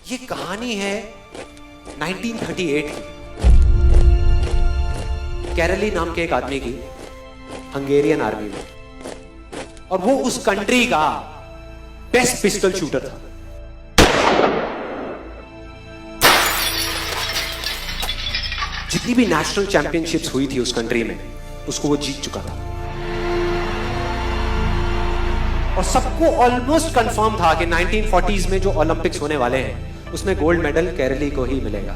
ये कहानी है 1938 की। कैरली नाम के एक आदमी की हंगेरियन आर्मी में, और वो उस कंट्री का बेस्ट पिस्टल शूटर था। जितनी भी नेशनल चैंपियनशिप्स हुई थी उस कंट्री में, उसको वो जीत चुका था। और सबको ऑलमोस्ट कंफर्म था कि 1940s में जो ओलंपिक्स होने वाले हैं उसमें गोल्ड मेडल केरली को ही मिलेगा।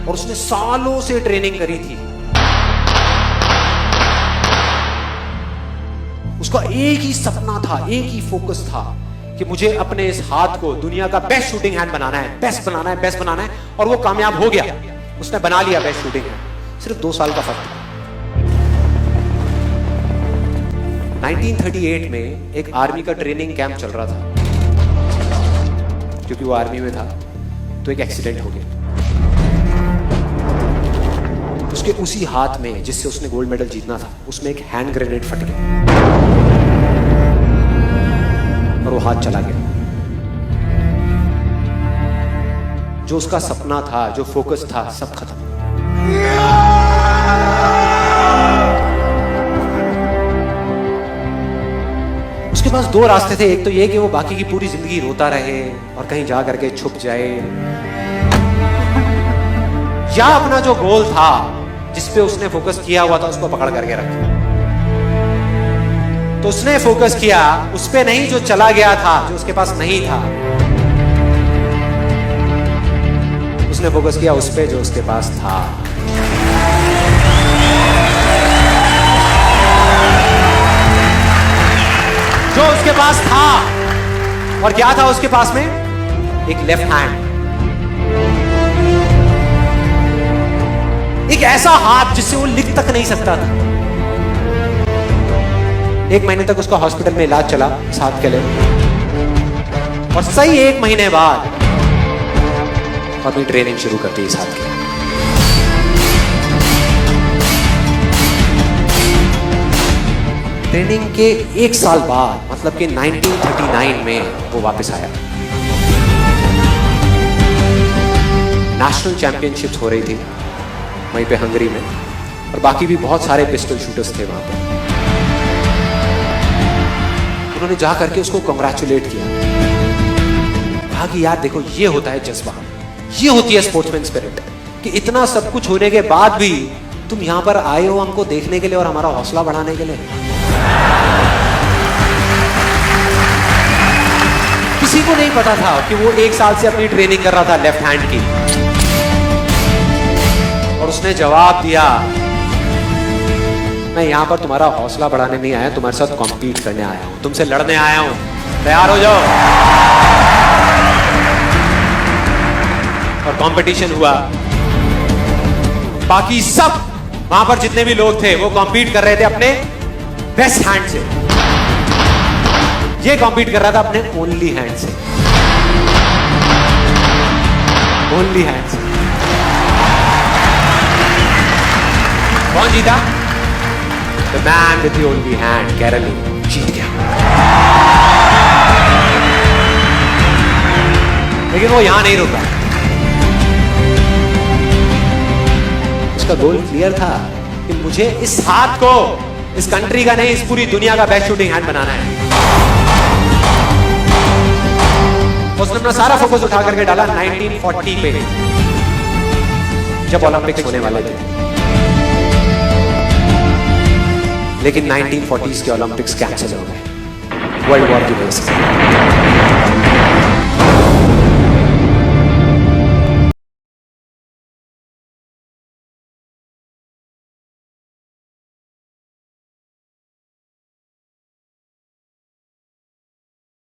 और उसने सालों से ट्रेनिंग करी थी। उसका एक ही सपना था, एक ही फोकस था कि मुझे अपने इस हाथ को दुनिया का बेस्ट शूटिंग हैंड बनाना है, बेस्ट बनाना है, बेस्ट बनाना है। और वो कामयाब हो गया, उसने बना लिया बेस्ट शूटिंग हैंड। सिर्फ 2 साल का फर्क था। 1938 में एक आर्मी का ट्रेनिंग कैंप चल रहा था। क्योंकि वो आर्मी में था तो एक एक्सीडेंट हो गया। उसके उसी हाथ में जिससे उसने गोल्ड मेडल जीतना था, उसमें एक हैंड ग्रेनेड फट गया और वो हाथ चला गया। जो उसका सपना था, जो फोकस था, सब खत्म। उसके पास 2 रास्ते थे। एक तो ये कि वो बाकी की पूरी जिंदगी रोता रहे और कहीं जा करके छुप जाए, या अपना जो गोल था जिस पे उसने फोकस किया हुआ था उसको पकड़ करके रखे। तो उसने फोकस किया उस पे नहीं जो चला गया था, जो उसके पास नहीं था। उसने फोकस किया उस पे जो उसके पास था। जो उसके पास था। और क्या था उसके पास में? एक लेफ्ट हैंड, एक ऐसा हाथ जिससे वो लिख तक नहीं सकता था। 1 महीने तक उसका हॉस्पिटल में इलाज चला इस हाथ के लिए, और सही 1 महीने बाद अपनी ट्रेनिंग शुरू कर दी इस हाथ के। ट्रेनिंग के 1 साल बाद, मतलब कि 1939 में वो वापस आया। नेशनल चैंपियनशिप्स हो रही थी वहीं पे हंगरी में, और बाकी भी बहुत सारे पिस्टल शूटर्स थे वहां पे। उन्होंने जा करके उसको कांग्रेचुलेट किया। कहा कि यार देखो, ये होता है जज्बा, ये होती है स्पोर्ट्समैन स्पिरिट, कि इतना सब कुछ होने के बाद भी तुम यहां पर आए हो हमको देखने के लिए और हमारा हौसला बढ़ाने के लिए। किसी को नहीं पता था कि वो 1 साल से अपनी ट्रेनिंग कर रहा था लेफ्ट हैंड की। और उसने जवाब दिया, मैं यहां पर तुम्हारा हौसला बढ़ाने नहीं आया, तुम्हारे साथ कॉम्पीट करने आया हूं, तुमसे लड़ने आया हूं, तैयार हो जाओ। और कंपटीशन हुआ। बाकी सब वहां पर जितने भी लोग थे वो कॉम्पीट कर रहे थे अपने बेस्ट हैंड से। ये कॉम्पीट कर रहा था अपने ओनली हैंड से। ओनली हैंड से। कौन जीता? The man with the only hand, केरली जीत गया। लेकिन वो यहां नहीं रुका। उसका गोल क्लियर था कि मुझे इस हाथ को इस कंट्री का नहीं, इस पूरी दुनिया का बेस्ट शूटिंग हैंड बनाना है। उसने अपना सारा फोकस उठा करके डाला 1940 पे, जब ओलंपिक्स होने वाले थे। लेकिन 1940s के ओलंपिक्स कैंसिल हो गए वर्ल्ड वॉर की वजह से। हाँ।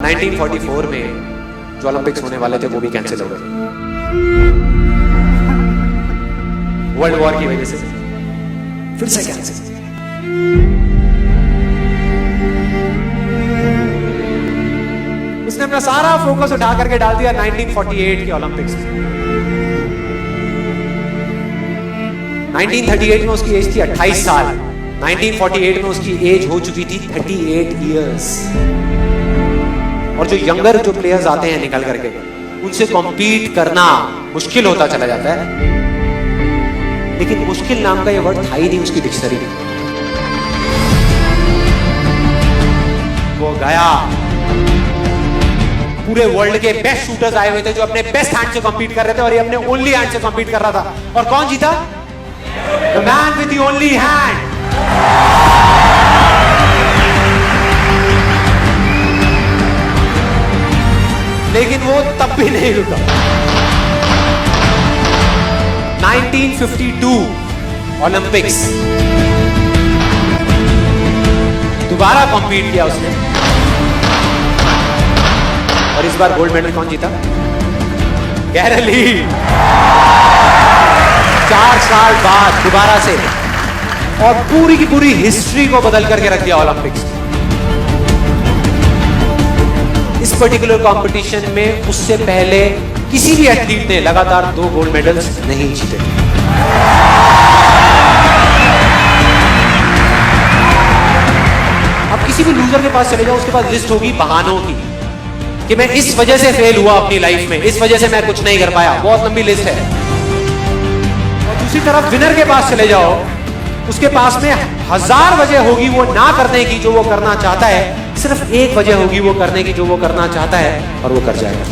1944 में जो ओलंपिक्स होने वाले थे वो भी कैंसिल हो गए वर्ल्ड वॉर की वजह से। फिर से कैंसिल। उसने अपना सारा फोकस उठा करके डाल दिया 1948 के ओलंपिक्स में। 1938 में उसकी एज थी 28 साल। 1948 में उसकी एज हो चुकी थी 38 इयर्स। और जो यंगर जो प्लेयर्स आते हैं निकल करके, उनसे कॉम्पीट करना मुश्किल होता चला जाता है। लेकिन मुश्किल नाम का ये वर्ड था ही नहीं उसकी डिक्शनरी में। वो गया, पूरे वर्ल्ड के बेस्ट शूटर्स आए हुए थे जो अपने बेस्ट हैंड से कॉम्पीट कर रहे थे, और ये अपने ओनली हैंड से कॉम्पीट कर रहा था। और कौन जीता? The man with the only hand. लेकिन वो तब भी नहीं रुका। 1952 ओलंपिक्स, दोबारा कॉम्पीट किया उसने, और इस बार गोल्ड मेडल कौन जीता? गैरल हील। 4 साल बाद दोबारा से, और पूरी की पूरी हिस्ट्री को बदल करके रख दिया ओलंपिक्स। इस पर्टिकुलर कंपटीशन में उससे पहले किसी भी एथलीट ने लगातार 2 गोल्ड मेडल्स नहीं जीते। अब किसी भी लूजर के पास चले जाओ, उसके पास लिस्ट होगी बहानों की कि मैं इस वजह से फेल हुआ अपनी लाइफ में, इस वजह से मैं कुछ नहीं कर पाया। बहुत लंबी लिस्ट है। और दूसरी तरफ विनर के पास चले जाओ, उसके पास में 1000 वजह होगी वो ना करने की जो वो करना चाहता है, सिर्फ एक वजह होगी वो करने की जो वो करना चाहता है, और वो कर जाएगा।